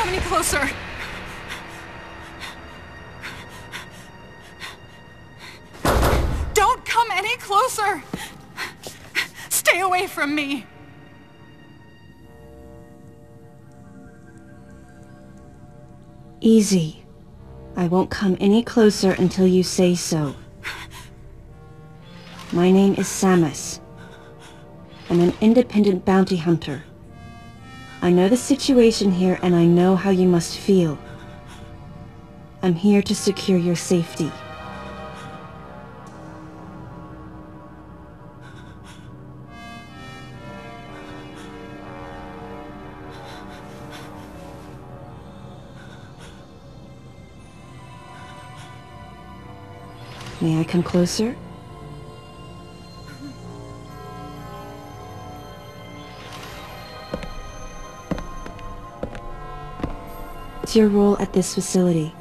come any closer. Don't come any closer. Stay away from me. Easy. I won't come any closer until you say so. My name is Samus. I'm an independent bounty hunter. I know the situation here and I know how you must feel. I'm here to secure your safety. May I come closer? What's your role at this facility?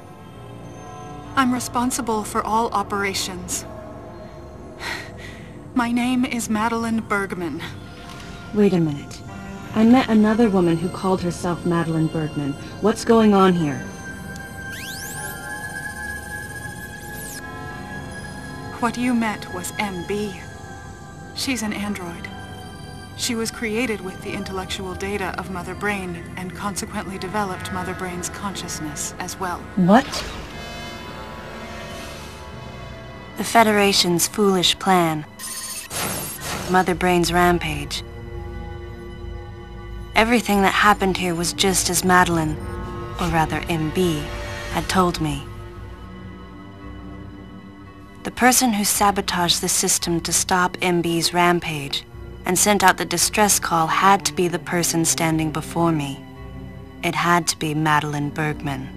I'm responsible for all operations. My name is Madeline Bergman. Wait a minute. I met another woman who called herself Madeline Bergman. What's going on here? What you met was MB. She's an android. She was created with the intellectual data of Mother Brain and consequently developed Mother Brain's consciousness as well. What? The Federation's foolish plan. Mother Brain's rampage. Everything that happened here was just as Madeline, or rather MB, had told me. The person who sabotaged the system to stop MB's rampage and sent out the distress call had to be the person standing before me. It had to be Madeline Bergman.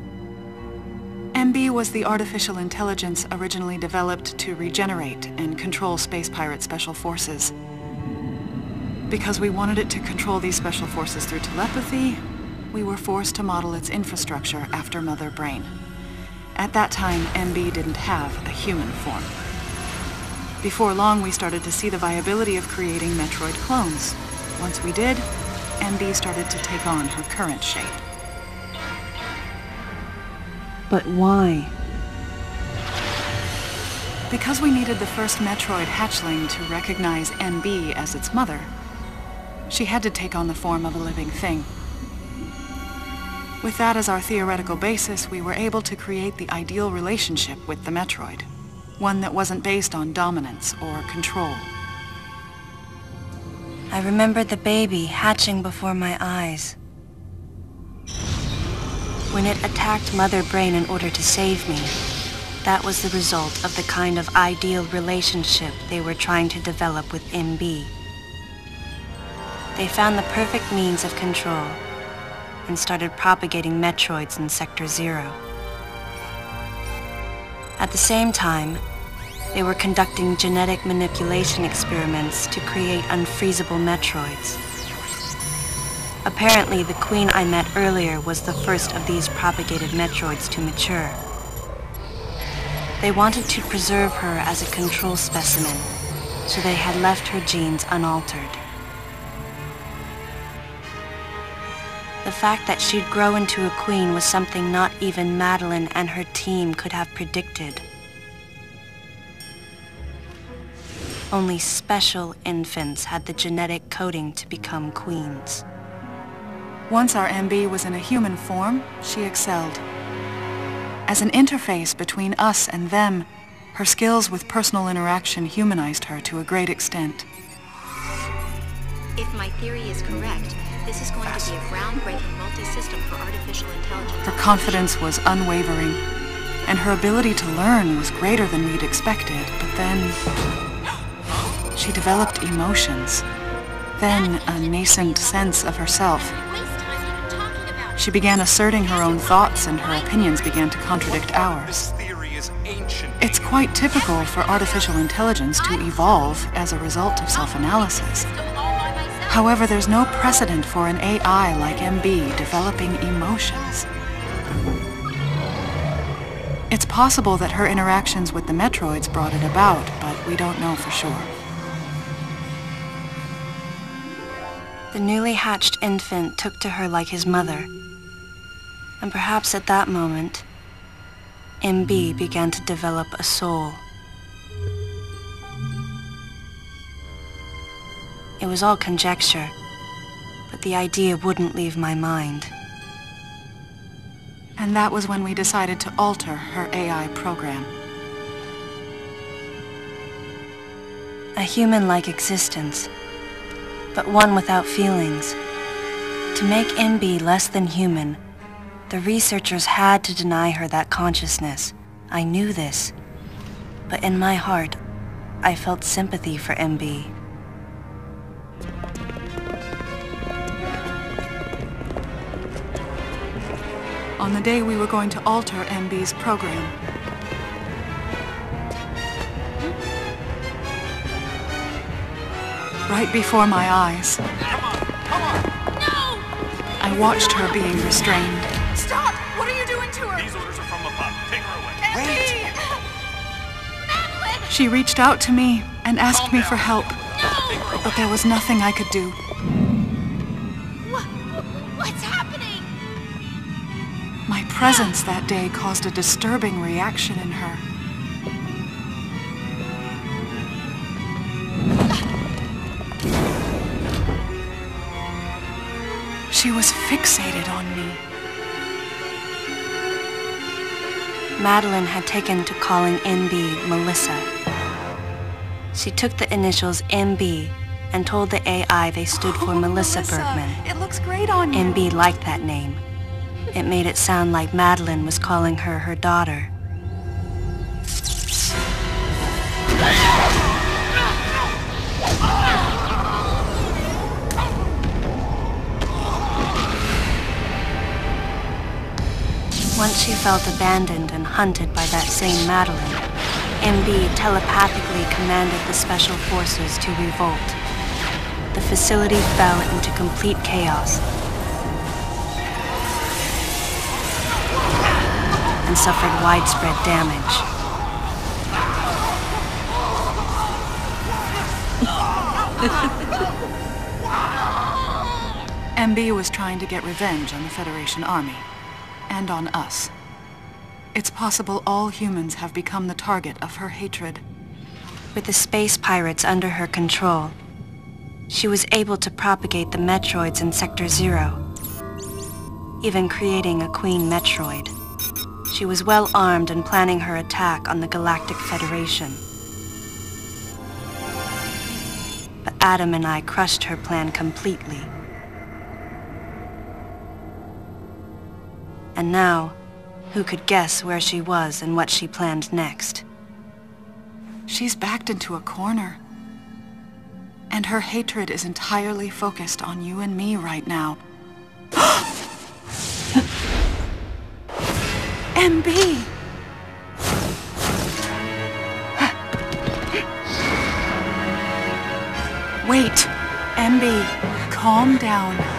MB was the artificial intelligence originally developed to regenerate and control space pirate special forces. Because we wanted it to control these special forces through telepathy, we were forced to model its infrastructure after Mother Brain. At that time, MB didn't have a human form. Before long, we started to see the viability of creating Metroid clones. Once we did, MB started to take on her current shape. But why? Because we needed the first Metroid hatchling to recognize MB as its mother, she had to take on the form of a living thing. With that as our theoretical basis, we were able to create the ideal relationship with the Metroid. One that wasn't based on dominance or control. I remembered the baby hatching before my eyes. When it attacked Mother Brain in order to save me, that was the result of the kind of ideal relationship they were trying to develop with MB. They found the perfect means of control and started propagating Metroids in Sector 0. At the same time, they were conducting genetic manipulation experiments to create unfreezable Metroids. Apparently, the queen I met earlier was the first of these propagated Metroids to mature. They wanted to preserve her as a control specimen, so they had left her genes unaltered. The fact that she'd grow into a queen was something not even Madeline and her team could have predicted. Only special infants had the genetic coding to become queens. Once our MB was in a human form, she excelled. As an interface between us and them, her skills with personal interaction humanized her to a great extent. If my theory is correct, this is going to be a groundbreaking multi-system for artificial intelligence. Her confidence was unwavering, and her ability to learn was greater than we'd expected, but then she developed emotions, then a nascent sense of herself. She began asserting her own thoughts, and her opinions began to contradict ours. It's quite typical for artificial intelligence to evolve as a result of self-analysis. However, there's no precedent for an AI like MB developing emotions. It's possible that her interactions with the Metroids brought it about, but we don't know for sure. The newly hatched infant took to her like his mother. And perhaps at that moment, MB began to develop a soul. It was all conjecture, but the idea wouldn't leave my mind. And that was when we decided to alter her AI program. A human-like existence, but one without feelings. To make MB less than human, the researchers had to deny her that consciousness. I knew this, but in my heart, I felt sympathy for MB. On the day we were going to alter MB's program, right before my eyes, I watched her being restrained. Stop! What are you doing to her? These orders are from above. Take her away. Wait! Madeline! She reached out to me and asked Calm me down. for help, No! but there was nothing I could do. What's happening? My presence that day caused a disturbing reaction in her. She was fixated on me. Madeline had taken to calling MB Melissa. She took the initials MB and told the AI they stood for Melissa Bergman. It looks great on you. MB liked that name. It made it sound like Madeline was calling her her daughter. Once she felt abandoned and hunted by that same Madeline, MB telepathically commanded the special forces to revolt. The facility fell into complete chaos and suffered widespread damage. MB was trying to get revenge on the Federation Army. And on us. It's possible all humans have become the target of her hatred. With the space pirates under her control, she was able to propagate the Metroids in Sector 0, even creating a Queen Metroid. She was well armed and planning her attack on the Galactic Federation. But Adam and I crushed her plan completely. And now, who could guess where she was and what she planned next? She's backed into a corner. And her hatred is entirely focused on you and me right now. MB! Wait, MB, calm down.